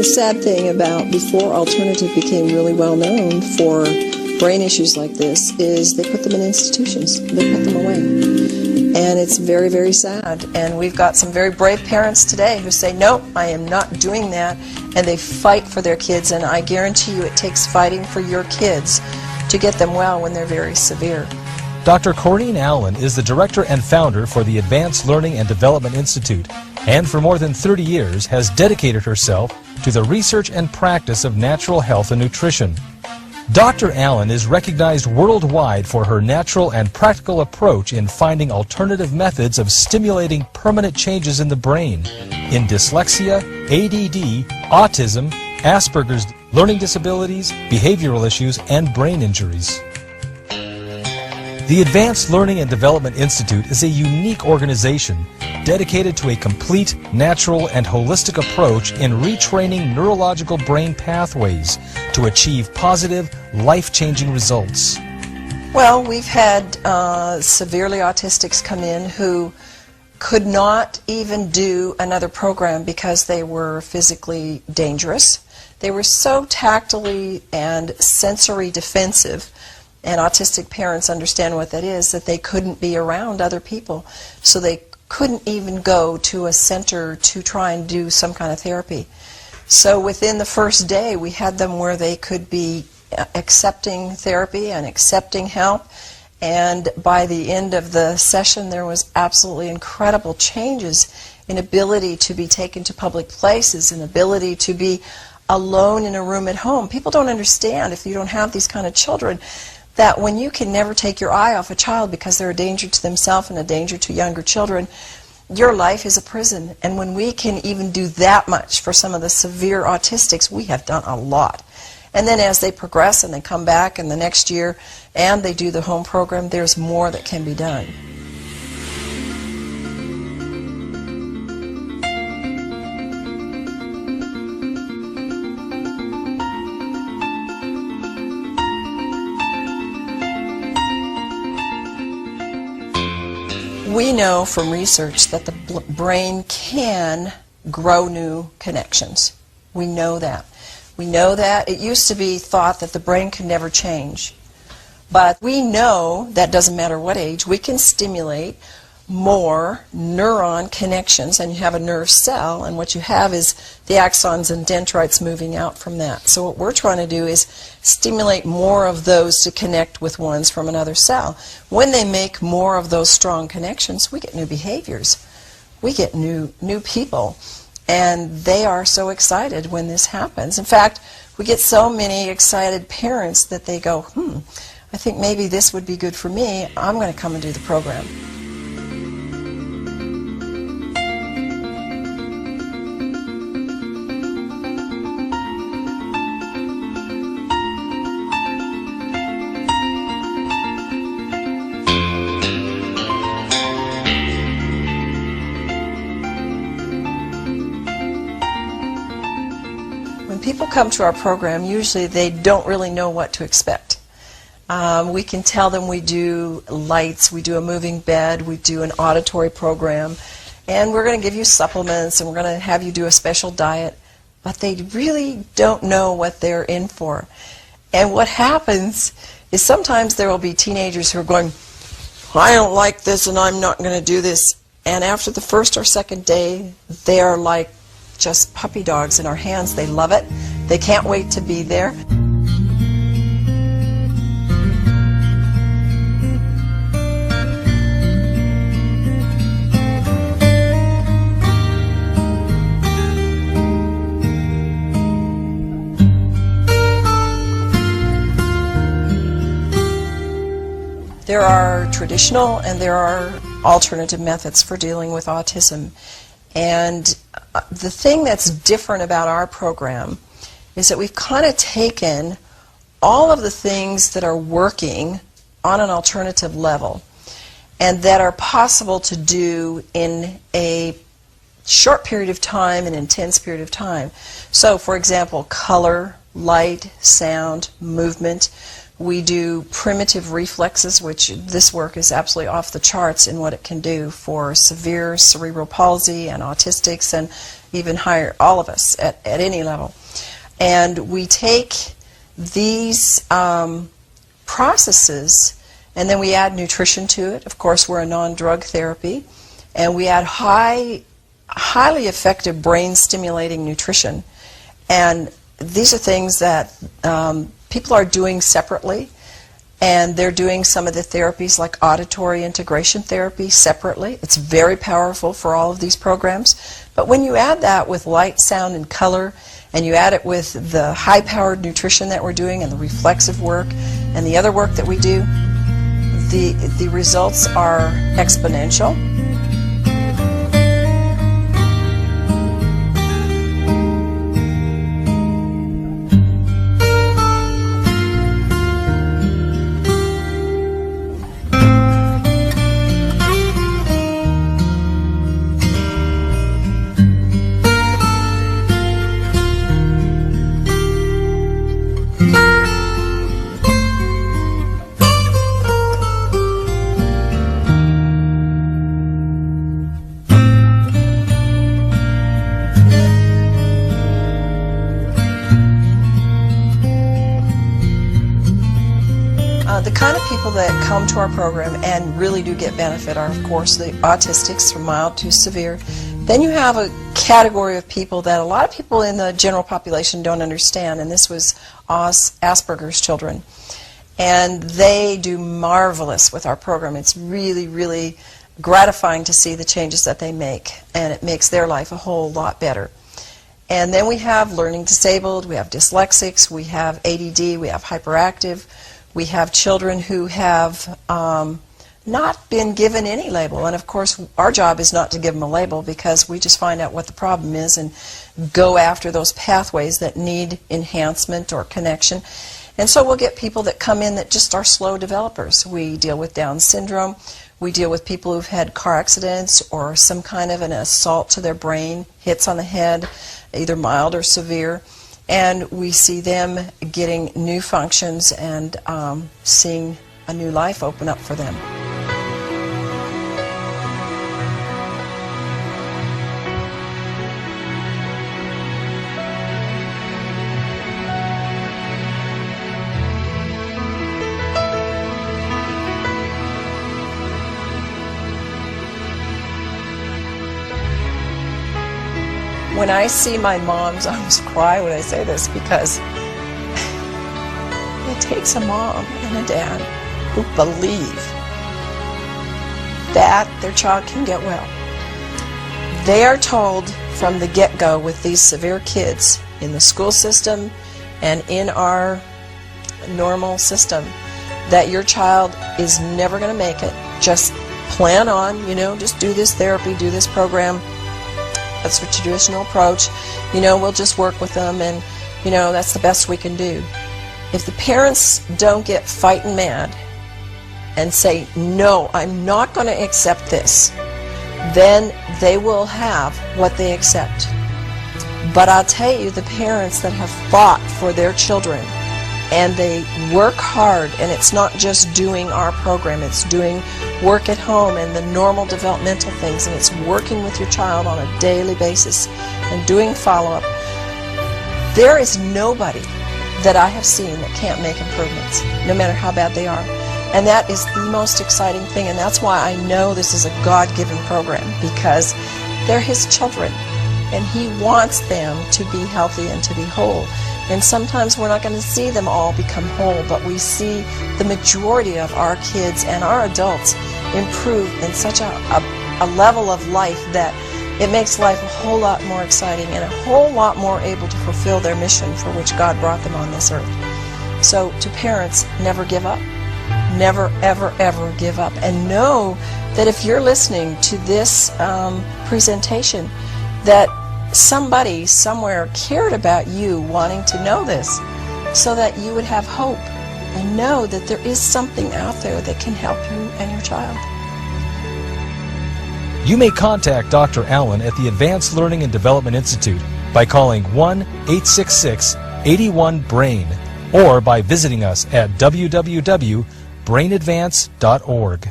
The sad thing about before alternative became really well known for brain issues like this is they put them in institutions. They put them away. And it's very, very sad. And we've got some very brave parents today who say, nope, I am not doing that. And they fight for their kids. And I guarantee you it takes fighting for your kids to get them well when they're very severe. Dr. Corrine Allen is the director and founder for the Advanced Learning and Development Institute, and for more than 30 years has dedicated herself to the research and practice of natural health and nutrition. Dr. Allen is recognized worldwide for her natural and practical approach in finding alternative methods of stimulating permanent changes in the brain in dyslexia, ADD, autism, Asperger's, learning disabilities, behavioral issues, and brain injuries. The Advanced Learning and Development Institute is a unique organization dedicated to a complete, natural, and holistic approach in retraining neurological brain pathways to achieve positive, life-changing results. Well, we've had severely autistics come in who could not even do another program because they were physically dangerous. They were so tactily and sensory defensive, and autistic parents understand what that is, that they couldn't be around other people. So they couldn't even go to a center to try and do some kind of therapy. So within the first day, we had them where they could be accepting therapy and accepting help. And by the end of the session, there was absolutely incredible changes in ability to be taken to public places, in ability to be alone in a room at home. People don't understand, if you don't have these kind of children, that when you can never take your eye off a child because they're a danger to themselves and a danger to younger children, your life is a prison. And when we can even do that much for some of the severe autistics, we have done a lot. And then as they progress and they come back in the next year and they do the home program, there's more that can be done. We know from research that the brain can grow new connections. We know that. We know that. It used to be thought that the brain can never change. But we know that doesn't matter what age, we can stimulate more neuron connections, and you have a nerve cell, and what you have is the axons and dendrites moving out from that. So what we're trying to do is stimulate more of those to connect with ones from another cell. When they make more of those strong connections, we get new behaviors. We get new people, and they are so excited when this happens. In fact, we get so many excited parents that they go, I think maybe this would be good for me. I'm going to come and do the program. People come to our program, usually they don't really know what to expect. We can tell them we do lights, we do a moving bed, we do an auditory program, and we're going to give you supplements, and we're going to have you do a special diet, but they really don't know what they're in for. And what happens is sometimes there will be teenagers who are going, I don't like this and I'm not going to do this. And after the first or second day, they are like just puppy dogs in our hands. They love it. They can't wait to be there. There are traditional and there are alternative methods for dealing with autism. And the thing that's different about our program is that we've kind of taken all of the things that are working on an alternative level and that are possible to do in a short period of time, an intense period of time. So, for example, color, light, sound, movement. We do primitive reflexes, which this work is absolutely off the charts in what it can do for severe cerebral palsy and autistics and even higher, all of us at any level. And we take these processes and then we add nutrition to it. Of course, we're a non-drug therapy. And we add highly effective brain-stimulating nutrition. And these are things that people are doing separately. And they're doing some of the therapies like auditory integration therapy separately. It's very powerful for all of these programs. But when you add that with light, sound, and color, and you add it with the high-powered nutrition that we're doing and the reflexive work and the other work that we do, the results are exponential. The kind of people that come to our program and really do get benefit are, of course, the autistics from mild to severe. Then you have a category of people that a lot of people in the general population don't understand, and this was Asperger's children. And they do marvelous with our program. It's really, really gratifying to see the changes that they make, and it makes their life a whole lot better. And then we have learning disabled, we have dyslexics, we have ADD, we have hyperactive. We have children who have not been given any label, and of course our job is not to give them a label because we just find out what the problem is and go after those pathways that need enhancement or connection. And so we'll get people that come in that just are slow developers. We deal with Down syndrome, we deal with people who've had car accidents or some kind of an assault to their brain, hits on the head, either mild or severe. And we see them getting new functions and seeing a new life open up for them. When I see my moms, I almost cry when I say this because it takes a mom and a dad who believe that their child can get well. They are told from the get-go with these severe kids in the school system and in our normal system that your child is never going to make it. Just plan on, just do this therapy, do this program. That's a traditional approach. We'll just work with them and, that's the best we can do. If the parents don't get fighting mad and say, no, I'm not going to accept this, then they will have what they accept. But I'll tell you, the parents that have fought for their children and they work hard, and it's not just doing our program, it's doing work at home and the normal developmental things, and it's working with your child on a daily basis and doing follow-up. There is nobody that I have seen that can't make improvements, no matter how bad they are. And that is the most exciting thing, and that's why I know this is a God-given program, because they're His children, and He wants them to be healthy and to be whole. And sometimes we're not going to see them all become whole, but we see the majority of our kids and our adults improve in such a level of life that it makes life a whole lot more exciting and a whole lot more able to fulfill their mission for which God brought them on this earth. So to parents, never give up. Never, ever, ever give up. And know that if you're listening to this presentation, that somebody somewhere cared about you wanting to know this so that you would have hope and know that there is something out there that can help you and your child. You may contact Dr. Allen at the Advanced Learning and Development Institute by calling 1-866-81-BRAIN or by visiting us at www.brainadvance.org.